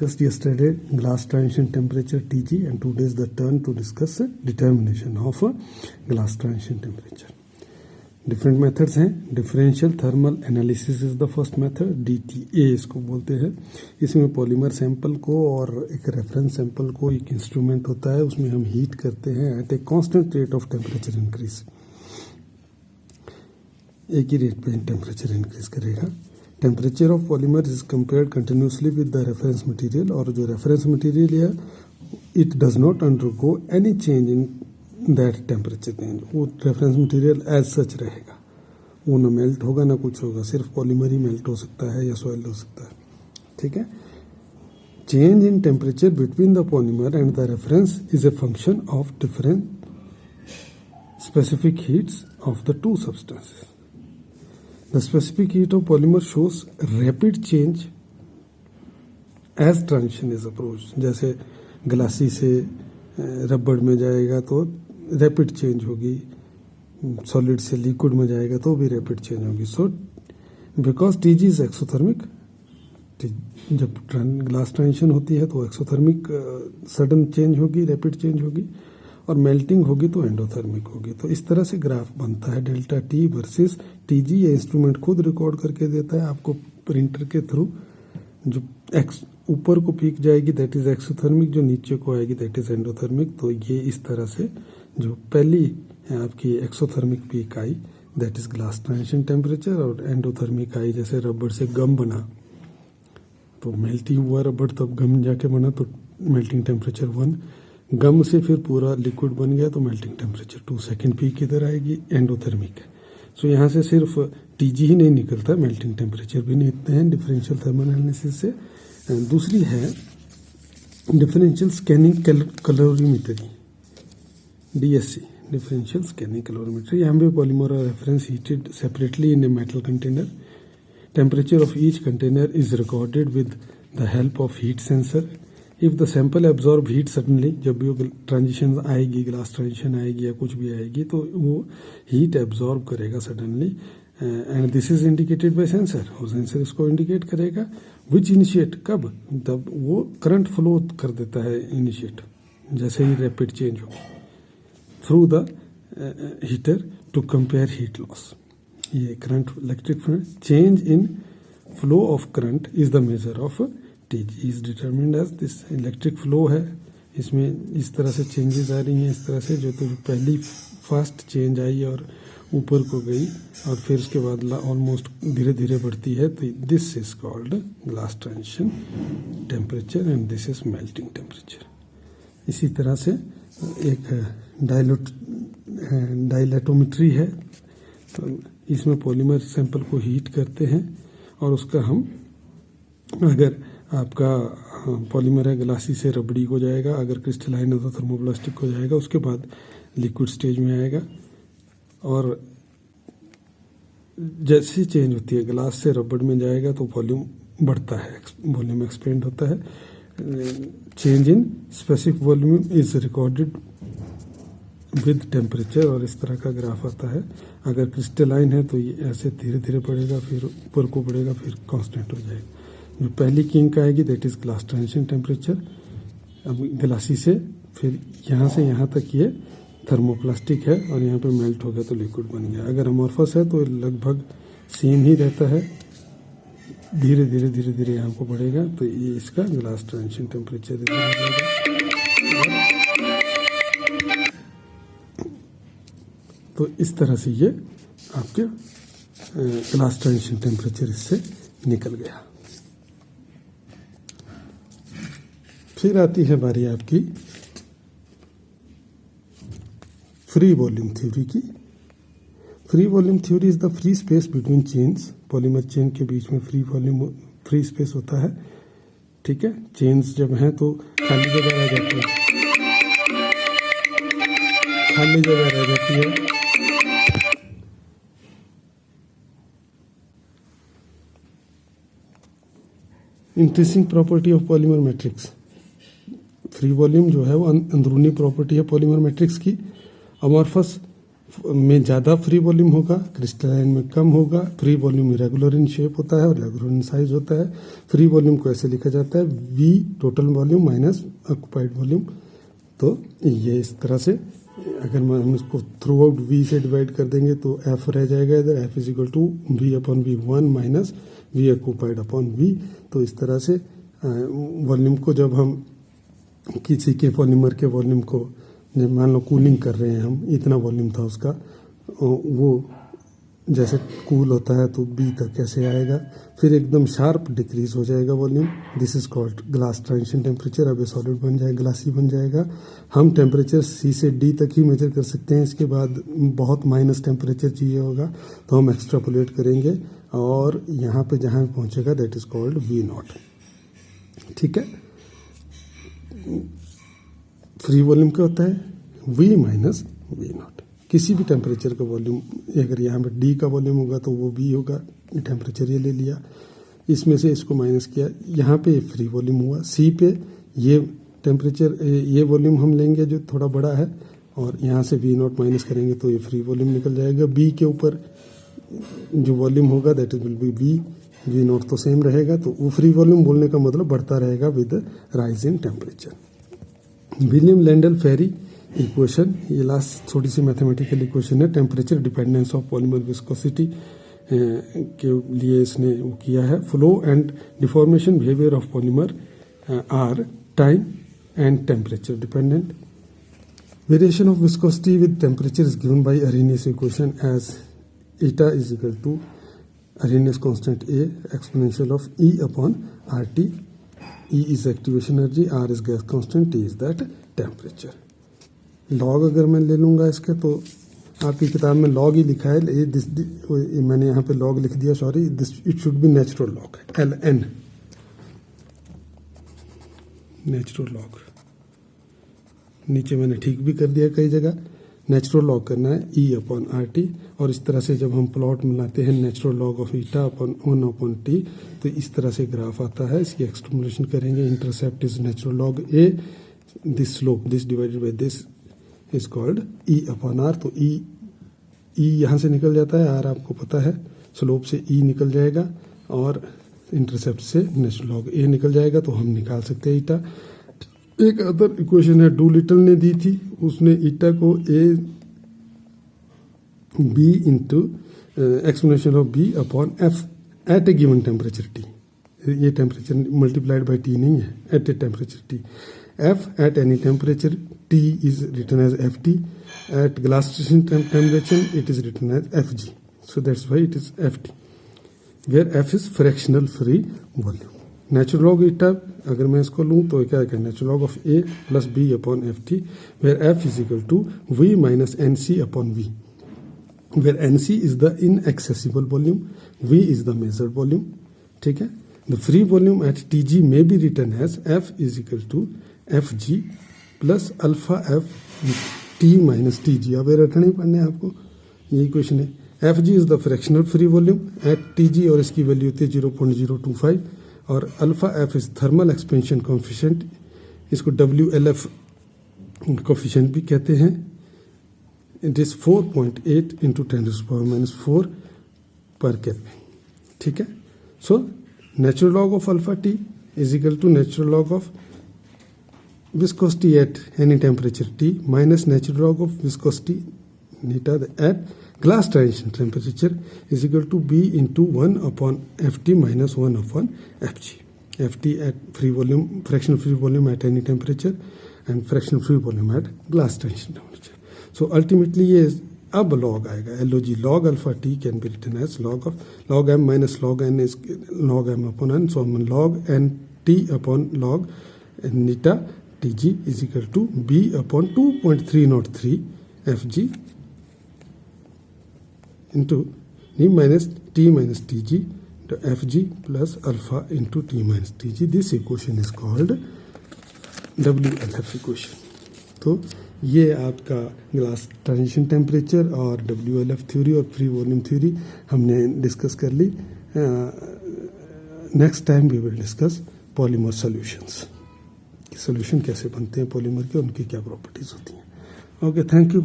discussed yesterday glass transition temperature Tg, and today is the turn to discuss determination of glass transition temperature. Different methods हैं. Differential thermal analysis is the first method, DTA इसको बोलते हैं. इसमें polymer sample को और एक reference sample को एक इंस्ट्रूमेंट होता है, उसमें हम हीट करते हैं at a constant rate of temperature increase. एक ही रेट पे टेम्परेचर इंक्रीज करेगा. Temperature of polymer is compared continuously with the reference material, और जो रेफरेंस मटेरियल है it does not undergo any change in that temperature range. वो reference material as such रहेगा, वो ना मेल्ट होगा ना कुछ होगा, सिर्फ पॉलीमर ही मेल्ट हो सकता है या सॉइल हो सकता है. ठीक है. Change in temperature between the polymer and the reference is a function of different specific heats of the two substances. The specific heat of polymer shows rapid change as transition is approached. जैसे glassy से रबड़ में जाएगा तो rapid change होगी, solid से liquid में जाएगा तो भी रैपिड चेंज होगी. So because Tg is exothermic, जब ग्लास ट्रांजिशन होती है तो एक्सोथर्मिक सडन चेंज होगी, रैपिड चेंज होगी, और मेल्टिंग होगी तो एंडोथर्मिक होगी. तो इस तरह से ग्राफ बनता है डेल्टा T वर्सेस Tg. ये इंस्ट्रूमेंट खुद रिकॉर्ड करके देता है आपको प्रिंटर के थ्रू. जो ऊपर को पीक जाएगी दैट इज एक्सोथर्मिक, जो नीचे को आएगी दैट इज एंडोथर्मिक. तो ये इस तरह से जो पहली है आपकी exothermic peak I that is glass transition temperature, और एंडोथर्मिक आई जैसे रबड़ से गम बना तो मेल्ट हुआ रबड़, तब गम जाके बना तो मेल्टिंग टेम्परेचर 1. गम से फिर पूरा लिक्विड बन गया तो मेल्टिंग टेम्परेचर 2. सेकेंड पीक इधर आएगी, एंडोथर्मिक है. सो यहाँ से सिर्फ Tg ही नहीं निकलता, मेल्टिंग टेम्परेचर भी निकलते हैं डिफरेंशियल थर्मल एनालिसिस से. दूसरी है differential scanning calorimetry, DSC, differential scanning calorimetry. यहाँ पे पॉलीमर और reference heated separately in a metal container. Temperature of each container is recorded with the help of heat sensor. If the sample absorb heat suddenly, जब भी वो transition आएगी, glass transition आएगी या कुछ भी आएगी तो वो हीट एब्जॉर्ब करेगा suddenly, and this is indicated by sensor, और सेंसर इसको इंडिकेट करेगा. विच इनिशिएट, कब, तब वो करंट फ्लो कर देता है इनिशिएट जैसे ही रैपिड चेंज हो through the heater to compare heat loss. ये current, electric change in flow of current is the measure of Tg is determined as this. Electric flow है, इसमें इस तरह से चेंजेस आ रही हैं, इस तरह से जो तो पहली फास्ट चेंज आई और ऊपर को गई और फिर उसके बाद ऑलमोस्ट धीरे धीरे बढ़ती है, तो this is called glass transition temperature and this is melting temperature. इसी तरह से एक डायलेटोमेट्री है, तो इसमें पॉलीमर सैंपल को हीट करते हैं और उसका हम, अगर आपका पॉलीमर है ग्लासी से रबड़ी को जाएगा, अगर क्रिस्टलाइन है तो थर्मोप्लास्टिक हो जाएगा, उसके बाद लिक्विड स्टेज में आएगा. और जैसी चेंज होती है ग्लास से रबड़ में जाएगा तो वॉल्यूम बढ़ता है, वॉल्यूम एक्सपेंड होता है. Change in specific volume is recorded with temperature, और इस तरह का ग्राफ आता है. अगर क्रिस्टलाइन है तो ये ऐसे धीरे धीरे बढ़ेगा, फिर ऊपर को बढ़ेगा, फिर कांस्टेंट हो जाएगा. जो पहली किंक आएगी that is glass transition temperature. अब ग्लासी से फिर यहाँ से यहाँ तक ये थर्मोप्लास्टिक है और यहाँ पे मेल्ट हो गया तो लिक्विड बन गया. अगर अमॉर्फस है तो लगभग सेम ही रहता है, धीरे धीरे धीरे धीरे यहाँ को बढ़ेगा, तो ये इसका ग्लास ट्रांजिशन टेम्परेचर. तो इस तरह से ये आपके ग्लास ट्रांजिशन टेम्परेचर इससे निकल गया. फिर आती है बारी आपकी फ्री वॉल्यूम थ्योरी की. Free volume theory is the free space between chains. Polymer chain के बीच में फ्री वॉल्यूम, फ्री स्पेस होता है. ठीक है. चेन्स जब हैं तो खाली जगह रह जाती है, खाली जगह रह जाती है. Intrinsic property of polymer matrix. Free volume जो है वो अंदरूनी प्रॉपर्टी है पॉलीमर मैट्रिक्स की. अमॉर्फस में ज़्यादा फ्री वॉल्यूम होगा, क्रिस्टलाइन में कम होगा। Free volume irregular in shape होता है और रेगुलर इन साइज होता है। फ्री वॉल्यूम को ऐसे लिखा जाता है V total volume minus occupied volume. तो ये इस तरह से अगर हम इसको थ्रू आउट V से डिवाइड कर देंगे तो F रह जाएगा इधर, F is equal to V upon V 1 minus V occupied upon V। तो इस तरह से वॉल्यूम को जब हम किसी के पॉलीमर के वॉल्यूम को जब मान लो कूलिंग कर रहे हैं हम, इतना वॉल्यूम था उसका, वो जैसे कूल होता है तो B तक कैसे आएगा, फिर एकदम शार्प डिक्रीज हो जाएगा volume. This is called glass transition temperature. अब ये सॉलिड बन जाएगा, ग्लासी बन जाएगा। हम टेम्परेचर C से D तक ही मेजर कर सकते हैं, इसके बाद बहुत माइनस टेम्परेचर चाहिए होगा तो हम एक्सट्रापोलेट करेंगे और यहाँ पे जहाँ पहुँचेगा दैट इज कॉल्ड V0। ठीक है। फ्री वॉल्यूम क्या होता है? V minus V0। किसी भी टेम्परेचर का वॉल्यूम, अगर यहाँ पे D का वॉल्यूम होगा तो वो V होगा। टेम्परेचर ये ले लिया, इसमें से इसको माइनस किया, यहाँ पे फ्री वॉल्यूम हुआ। C पे ये टेम्परेचर, ये वॉल्यूम हम लेंगे जो थोड़ा बड़ा है और यहाँ से V0 माइनस करेंगे तो ये फ्री वॉल्यूम निकल जाएगा। B के ऊपर जो वॉल्यूम होगा that is will be V। V0 तो सेम रहेगा, तो वो फ्री वॉल्यूम बोलने का मतलब बढ़ता रहेगा with rise in temperature. William Landel Ferry equation, ये लास्ट थोड़ी सी मैथमेटिकल इक्वेशन है। Temperature dependence of polymer viscosity के लिए इसने वो किया है। Flow and deformation behaviour of polymer are time and temperature dependent. Variation of viscosity with temperature is given by Arrhenius equation as eta is equal to Arrhenius constant A exponential of E upon RT. E is activation energy, R is gas constant, T is that temperature. Log अगर मैं ले लूँगा इसका तो आपकी किताब में log ही लिखा है, ये मैंने यहाँ पे लॉग लिख दिया, sorry, this it should be natural log, LN natural log. नीचे मैंने ठीक भी कर दिया कई जगह। नेचुरल लॉग करना है E अपॉन RT, और इस तरह से जब हम प्लॉट मिलाते हैं natural log of eta upon 1 upon T तो इस तरह से ग्राफ आता है। इसकी एक्सट्रीमुलेशन करेंगे। Intercept is natural log A, this slope this divided by this is called E upon R। तो E यहाँ से निकल जाता है, R आपको पता है, स्लोप से E निकल जाएगा और इंटरसेप्ट से नेचुरल लॉग A निकल जाएगा, तो हम निकाल सकते हैं ईटा। एक अदर इक्वेशन है डूलिटल ने दी थी, उसने ईटा को B into exponential of B upon F at a given temperature T। ये टेम्परेचर मल्टीप्लाइड बाय T नहीं है, at a temperature T। F at any temperature T is written as FT। At glass temperature it is written as FG, so that's why it is FT, where F is fractional free volume. Natural log eta अगर मैं इसको लूँ तो क्या है, natural log of A plus B upon FT, where F is equal to V minus NC upon V, where NC is the inaccessible volume, V is the measured volume. ठीक है। The free volume at TG may be written as F is equal to FG plus alpha F T minus TG। अब ये रटना ही पड़ना है आपको, यही question है। FG is the fractional free volume at TG और इसकी वैल्यू होती है 0.025, और alpha F is thermal expansion coefficient, इसको WLF कोफिशिएंट भी कहते हैं। इट इज 4.8 इंटू 10⁻⁻⁴ पर केल्विन। ठीक है। So natural log of alpha T is equal to natural log of viscosity at any temperature T minus natural log of viscosity eta at glass transition temperature is equal to B into 1 upon FT minus 1 upon FG। FT at free volume, fractional free volume at any temperature and fractional free volume at glass transition temperature. So ultimately ये अब log आएगा, LOG log alpha T can be written as log of log m minus log n is log m upon n, so log n t upon log eta TG is equal to B upon 2.303 FG into T minus TG to FG plus alpha into T minus TG। This equation is called WLF equation. तो ये आपका glass transition temperature और WLF theory और free volume theory हमने discuss कर ली। Next time we will discuss polymer solutions, solution कैसे बनते हैं पॉलीमर के, उनकी क्या प्रॉपर्टीज होती हैं। Okay, thank you.